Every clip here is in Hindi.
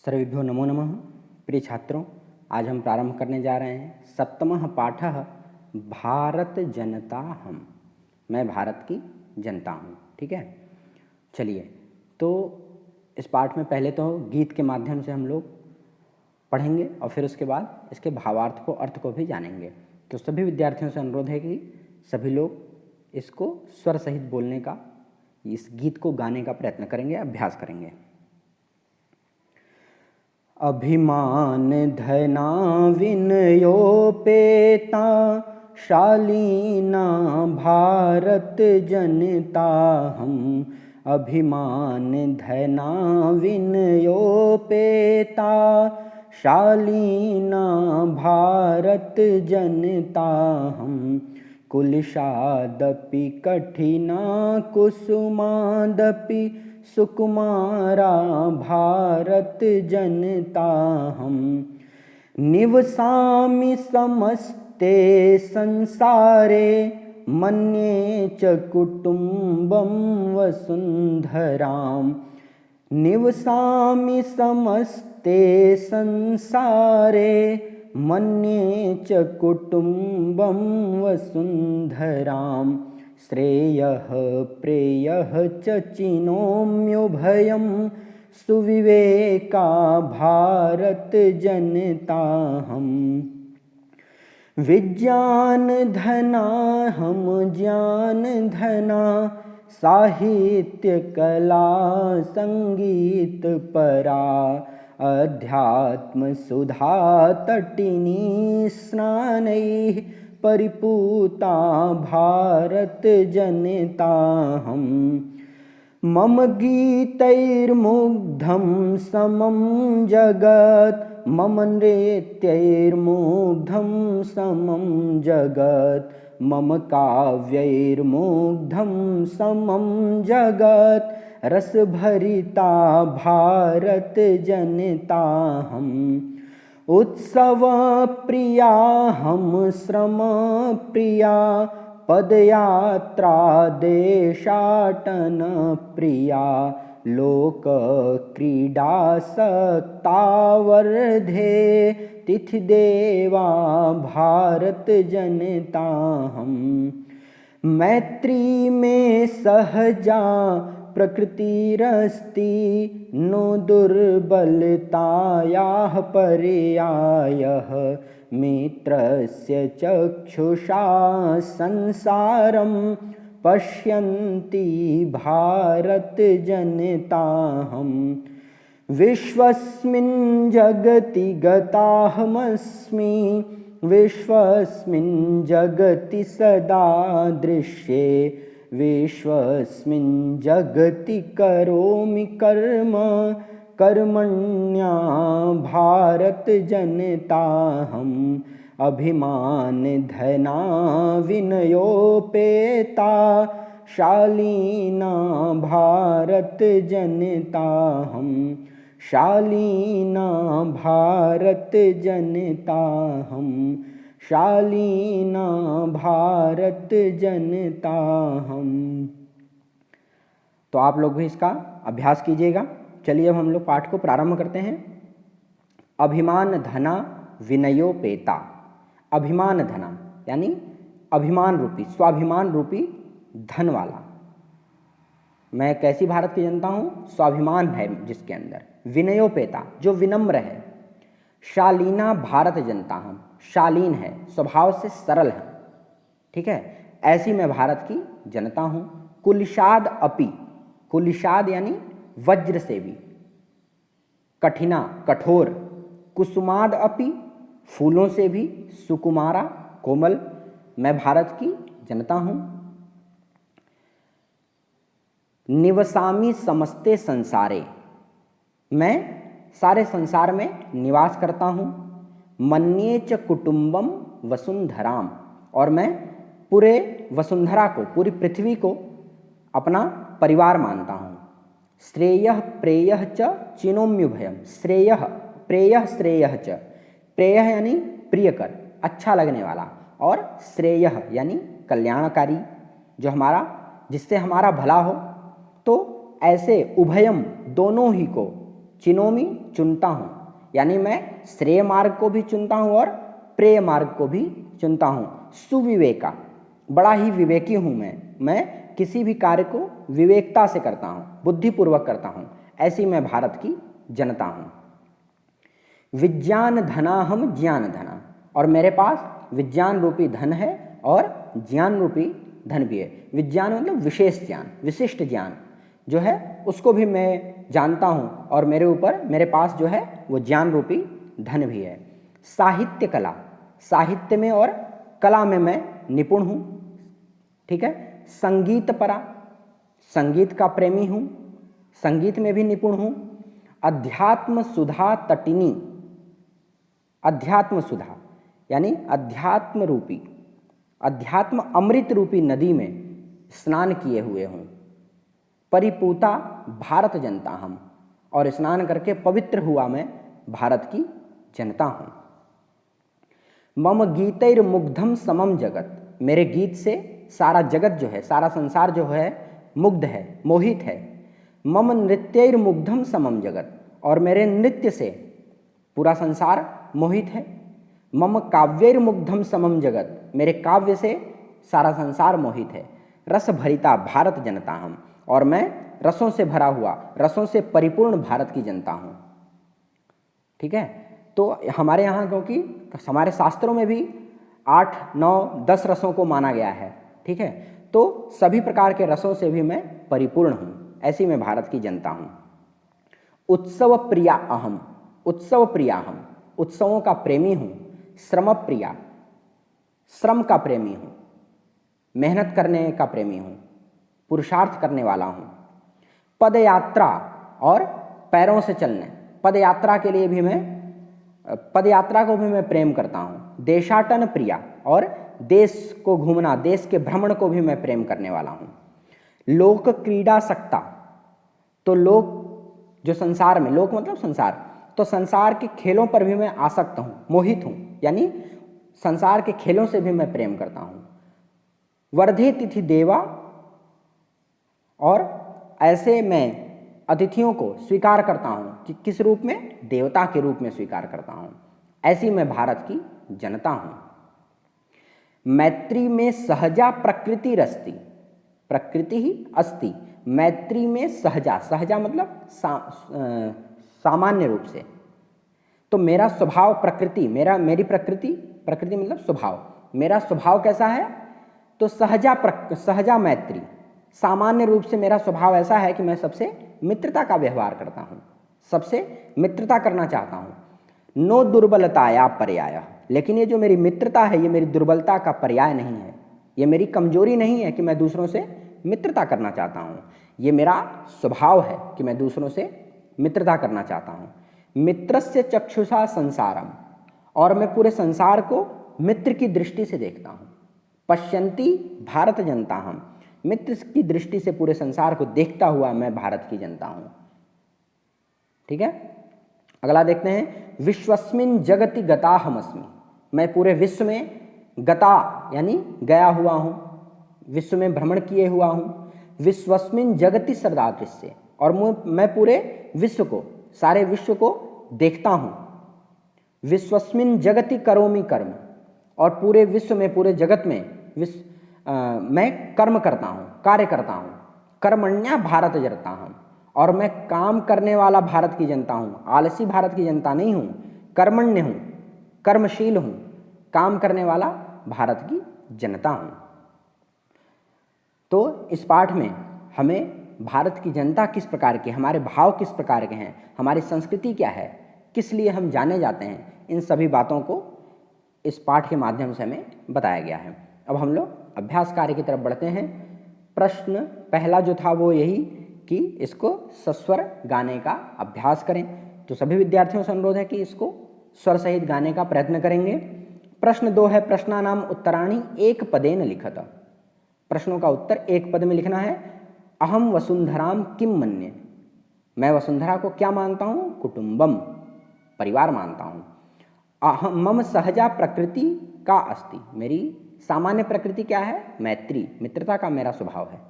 सर्वेभ्यो नमो नमः। प्रिय छात्रों, आज हम प्रारंभ करने जा रहे हैं सप्तमः पाठः भारत जनता हम। मैं भारत की जनता हूँ। ठीक है, चलिए। तो इस पाठ में पहले तो गीत के माध्यम से हम लोग पढ़ेंगे और फिर उसके बाद इसके भावार्थ को, अर्थ को भी जानेंगे। तो सभी विद्यार्थियों से अनुरोध है कि सभी लोग इसको स्वर सहित बोलने का, इस गीत को गाने का प्रयत्न करेंगे, अभ्यास करेंगे। अभिमान धना विनयोपेता शालीना भारत जनता हम। अभिमान धना विनयोपेता शालीना भारत जनता हम। कुलिशादपि कठिना कुसुमादपि सुकुमारा भारत जनता हम। निवसामि समस्ते संसारे मन्ये च कुटुम्बं वसुन्धराम्। निवसामि समस्ते संसारे मन्ये च कुटुम्बं वसुन्धराम्। श्रेयः प्रेयः च चिनोम्युभयं सुविवेका भारत जनता हम। विज्ञान धना हम ज्ञान धना साहित्य कला संगीत परा। अध्यात्म सुधा तटिनी स्नानैः परिपूता भारत जनता हम। मम गीतैर्मुग्धं समं जगत् मम नृत्यैर्मुग्धं समं जगत् मम काव्यैर्मुग्धं समं जगत् रसभरिता भारत जनता हम। उत्सव प्रिया हम श्रम प्रिया पदयात्रा देशाटन प्रिया। लोक क्रीडा सक्तावर्धे तिथि देवा भारत जनता हम। मैत्री में सहजा प्रकृतिरस्ति नो दुर्बलतायाः पर्यायः। मित्रस्य चक्षुषा संसारं पश्यन्ति भारत जनता हम। विश्वस्मिन् जगति गताहमस्मि विश्वस्मिन् जगति सदा दृश्ये। विश्वस्मिन् जगति करोमि कर्म कर्मण्या भारत जनता हम। अभिमान धना विनयोपेता शालीना भारत जनता हम। शालीना भारत जनता हम। शालीना भारत जनता हम। तो आप लोग भी इसका अभ्यास कीजिएगा। चलिए अब हम लोग पाठ को प्रारंभ करते हैं। अभिमान धना विनयोपेता। अभिमान धना यानी अभिमान रूपी, स्वाभिमान रूपी धन वाला। मैं कैसी भारत की जनता हूँ? स्वाभिमान है जिसके अंदर। विनयोपेता जो विनम्र है। शालीना भारत जनता हम। शालीन है, स्वभाव से सरल है। ठीक है, ऐसी मैं भारत की जनता हूँ। कुलिशाद अपि, कुलिशाद यानी वज्र से भी, कठिना कठोर, कुसुमाद अपि फूलों से भी, सुकुमारा कोमल, मैं भारत की जनता हूँ। निवसामि समस्ते संसारे, मैं सारे संसार में निवास करता हूँ। मन्ये च कुटुम्बम वसुंधराम, और मैं पूरे वसुंधरा को, पूरी पृथ्वी को अपना परिवार मानता हूँ। श्रेयः प्रेयः च चिनोम्युभयम। श्रेयः प्रेयः श्रेयः च, प्रेयः यानी प्रियकर, अच्छा लगने वाला, और श्रेयः यानी कल्याणकारी, जो हमारा, जिससे हमारा भला हो। तो ऐसे उभयम दोनों ही को, चिनोमी चुनता हूँ, यानी मैं श्रेय मार्ग को भी चुनता हूँ और प्रेय मार्ग को भी चुनता हूँ। सुविवेका, बड़ा ही विवेकी हूँ मैं किसी भी कार्य को विवेकता से करता हूँ, बुद्धिपूर्वक करता हूँ, ऐसी मैं भारत की जनता हूँ। विज्ञान धनाहम ज्ञान धना, और मेरे पास विज्ञान रूपी धन है और ज्ञान रूपी धन भी है। विज्ञान मतलब विशेष ज्ञान, विशिष्ट ज्ञान जो है उसको भी मैं जानता हूँ और मेरे पास जो है वो ज्ञान रूपी धन भी है। साहित्य कला, साहित्य में और कला में मैं निपुण हूँ, ठीक है। संगीत परा, संगीत का प्रेमी हूँ, संगीत में भी निपुण हूँ। अध्यात्म सुधा तटिनी, अध्यात्म सुधा यानी अध्यात्म अमृत रूपी नदी में स्नान किए हुए हूँ। परिपूता भारत जनता हम, और स्नान करके पवित्र हुआ मैं भारत की जनता हूँ। मम गीतैर्मुग्धम समम जगत, मेरे गीत से सारा जगत जो है, सारा संसार जो है मुग्ध है, मोहित है। मम नृत्यैर्मुग्धम समम जगत, और मेरे नृत्य से पूरा संसार मोहित है। मम काव्यैर्मुग्धम समम जगत, मेरे काव्य से सारा संसार मोहित है। रस भरिता भारत जनता हम, और मैं रसों से भरा हुआ, रसों से परिपूर्ण भारत की जनता हूँ, ठीक है। तो हमारे यहाँ क्योंकि हमारे शास्त्रों में भी 8, 9, 10 रसों को माना गया है, ठीक है। तो सभी प्रकार के रसों से भी मैं परिपूर्ण हूँ, ऐसी मैं भारत की जनता हूँ। उत्सव प्रिया अहम, उत्सव प्रिया हम, उत्सवों का प्रेमी हूँ। श्रम प्रिया, श्रम का प्रेमी हूँ, मेहनत करने का प्रेमी हूँ, पुरुषार्थ करने वाला हूँ। पदयात्रा और पैरों से चलने, पदयात्रा के लिए भी मैं, पदयात्रा को भी मैं प्रेम करता हूँ। देशाटन प्रिया, और देश को घूमना, देश के भ्रमण को भी मैं प्रेम करने वाला हूँ। लोक क्रीड़ा सकता, तो लोक जो संसार में, लोक मतलब संसार, तो संसार के खेलों पर भी मैं आसक्त हूँ, मोहित हूँ, यानी संसार के खेलों से भी मैं प्रेम करता हूँ। वर्धे तिथि देवा, और ऐसे मैं अतिथियों को स्वीकार करता हूँ कि किस रूप में, देवता के रूप में स्वीकार करता हूँ, ऐसी मैं भारत की जनता हूँ। मैत्री में सहजा प्रकृति रस्ति, प्रकृति ही अस्ति, मैत्री में सहजा, सहजा मतलब सामान्य रूप से, तो मेरा स्वभाव प्रकृति, मेरी प्रकृति मतलब स्वभाव, मेरा स्वभाव कैसा है, तो सहजा मैत्री, सामान्य रूप से मेरा स्वभाव ऐसा है कि मैं सबसे मित्रता का व्यवहार करता हूँ, सबसे मित्रता करना चाहता हूँ। नो दुर्बलताया पर्याय, लेकिन ये जो मेरी मित्रता है ये मेरी दुर्बलता का पर्याय नहीं है, ये मेरी कमजोरी नहीं है कि मैं दूसरों से मित्रता करना चाहता हूँ, ये मेरा स्वभाव है कि मैं दूसरों से मित्रता करना चाहता हूँ। मित्रस्य चक्षुषा संसारम, और मैं पूरे संसार को मित्र की दृष्टि से देखता हूँ। पश्यन्ति भारत जनता हम, मित्र की दृष्टि से पूरे संसार को देखता हुआ मैं भारत की जनता हूँ, ठीक है। अगला देखते हैं। विश्वस्मिन जगति गता हमस्मि, मैं पूरे विश्व में गता यानी गया हुआ हूँ, विश्व में भ्रमण किए हुआ हूँ। विश्वस्मिन जगति सरदादृश्य, और मैं पूरे विश्व को, सारे विश्व को देखता हूँ। विश्वस्मिन जगति करोमि कर्म, और पूरे विश्व में, पूरे जगत में मैं कर्म करता हूँ, कार्य करता हूँ। कर्मण्या भारत जनता हूँ, और मैं काम करने वाला भारत की जनता हूँ, आलसी भारत की जनता नहीं हूँ, कर्मण्य हूँ, कर्मशील हूँ, काम करने वाला भारत की जनता हूँ। तो इस पाठ में हमें भारत की जनता किस प्रकार की, हमारे भाव किस प्रकार के हैं, हमारी संस्कृति क्या है, किस लिए हम जाने जाते हैं, इन सभी बातों को इस पाठ के माध्यम से हमें बताया गया है। अब हम लोग अभ्यास कार्य की तरफ बढ़ते हैं। प्रश्न पहला जो था वो यही कि इसको सस्वर गाने का अभ्यास करें, तो सभी विद्यार्थियों से अनुरोध है कि इसको स्वर सहित गाने का प्रयत्न करेंगे। प्रश्न 2 है, प्रश्नानाम उत्तराणि एक पदेन लिखत, प्रश्नों का उत्तर एक पद में लिखना है। अहम वसुंधराम किम मन्ये, मैं वसुंधरा को क्या मानता हूँ, कुटुंबम, परिवार मानता हूँ। अहम मम सहजा प्रकृति का अस्ति, मेरी सामान्य प्रकृति क्या है, मैत्री, मित्रता का मेरा स्वभाव है।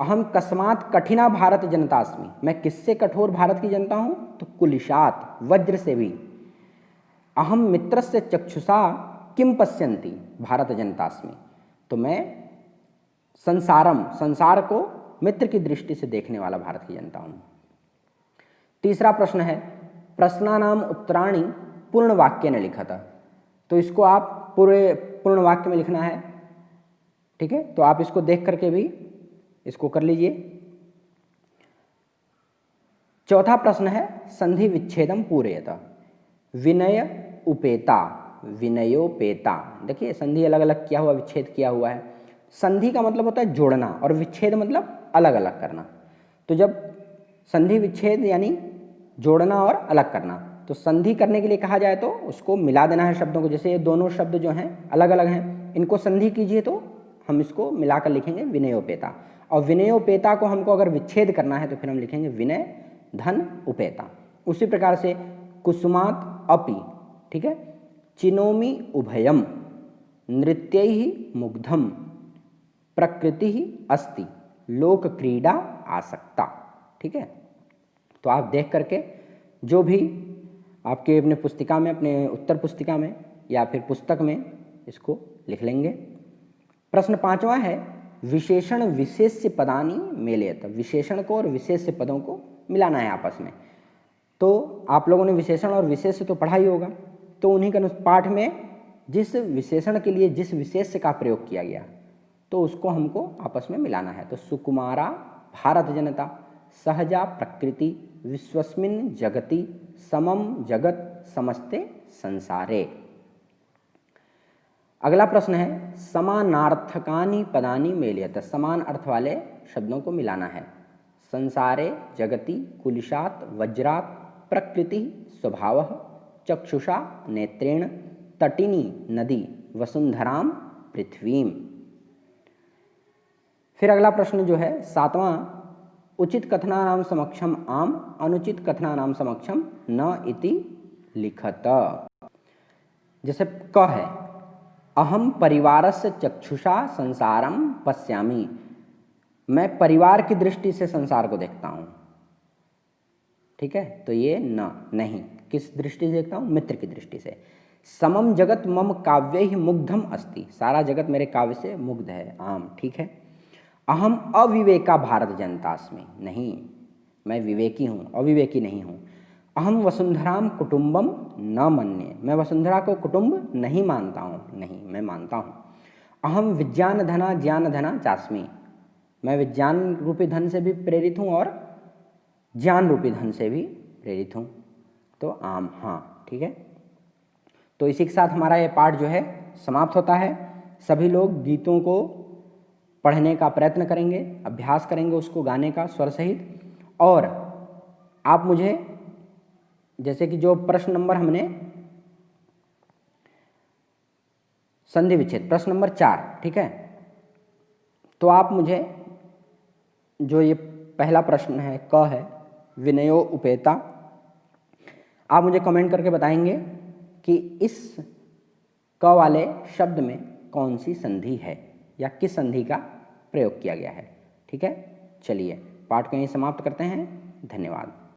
अहम कस्मात् कठिना भारत जनतास्मि, मैं किससे कठोर भारत की जनता हूँ, तो कुलिशात, वज्र से भी। अहम मित्रस्य चक्षुषा किम पश्यन्ति भारत जनतास्मि, तो मैं संसारम, संसार को मित्र की दृष्टि से देखने वाला भारत की जनता हूँ। तीसरा प्रश्न है प्रश्नानाम उत्तराणि पूर्ण वाक्य ने लिखा था, तो इसको आप पूरे पूर्ण वाक्य में लिखना है, ठीक है। तो आप इसको देख करके भी इसको कर लीजिए। चौथा प्रश्न है संधि विच्छेदम पूरयत, विनय उपेता, विनयोपेता। देखिए संधि अलग अलग किया हुआ, विच्छेद किया हुआ है। संधि का मतलब होता है जोड़ना और विच्छेद मतलब अलग अलग करना। तो जब संधि विच्छेद यानी जोड़ना और अलग करना, तो संधि करने के लिए कहा जाए तो उसको मिला देना है शब्दों को। जैसे ये दोनों शब्द जो हैं अलग अलग हैं, इनको संधि कीजिए तो हम इसको मिलाकर लिखेंगे विनयोपेता। और विनयोपेता को हमको अगर विच्छेद करना है तो फिर हम लिखेंगे विनय धन उपेता। उसी प्रकार से कुसुमात अपि, ठीक है, चिनोमि उभयम, नृत्यैहि मुग्धम, प्रकृति अस्ति, लोक क्रीड़ा आसक्ता, ठीक है। तो आप देख करके जो भी आपके अपने पुस्तिका में, अपने उत्तर पुस्तिका में या फिर पुस्तक में इसको लिख लेंगे। प्रश्न पांचवा है विशेषण विशेष्य पदानि मेलयत, विशेषण को और विशेष्य पदों को मिलाना है आपस में। तो आप लोगों ने विशेषण और विशेष्य तो पढ़ा ही होगा, तो उन्हीं के पाठ में जिस विशेषण के लिए जिस विशेष्य का प्रयोग किया गया तो उसको हमको आपस में मिलाना है। तो सुकुमारा भारत जनता, सहजा प्रकृति, विश्वस्मिन् जगति, समम जगत समस्ते संसारे। अगला प्रश्न है समानार्थकानि पदानि मेलयत, समान अर्थ वाले शब्दों को मिलाना है। संसारे, जगति, कुलिशात, वज्रात, प्रकृति, स्वभावः, चक्षुषा, नेत्रेण, तटिनी नदी, वसुंधराम, पृथ्वीम। फिर अगला प्रश्न जो है सातवां, उचित कथनानाम समक्षम आम, अनुचित कथनानाम समक्षम न इति लिखत। जैसे क है अहम परिवारस्य चक्षुषा संसारम पश्यामि, मैं परिवार की दृष्टि से संसार को देखता हूँ, ठीक है। तो ये न, नहीं, किस दृष्टि से देखता हूँ, मित्र की दृष्टि से। समम जगत मम काव्यैः मुग्धम अस्ति, सारा जगत मेरे काव्य से मुग्ध है, आम, ठीक है। अहम अविवेका भारत जनतास्मि, नहीं, मैं विवेकी हूँ, अविवेकी नहीं हूँ। अहम वसुंधराम कुटुंबम न मन्ये, मैं वसुंधरा को कुटुंब नहीं मानता हूँ, नहीं, मैं मानता हूँ। अहम विज्ञान धना ज्ञान धना चास्मि, मैं विज्ञान रूपी धन से भी प्रेरित हूँ और ज्ञान रूपी धन से भी प्रेरित हूँ। तो आम, हाँ, ठीक है। तो इसी के साथ हमारा ये पाठ जो है समाप्त होता है। सभी लोग गीतों को पढ़ने का प्रयत्न करेंगे, अभ्यास करेंगे उसको गाने का स्वर सहित। और आप मुझे, जैसे कि जो प्रश्न नंबर हमने संधि विच्छेद प्रश्न नंबर 4, ठीक है, तो आप मुझे जो ये पहला प्रश्न है क है विनयो उपेता, आप मुझे कमेंट करके बताएंगे कि इस क वाले शब्द में कौन सी संधि है या किस संधि का प्रयोग किया गया है, ठीक है। चलिए पाठ को यहीं समाप्त करते हैं, धन्यवाद।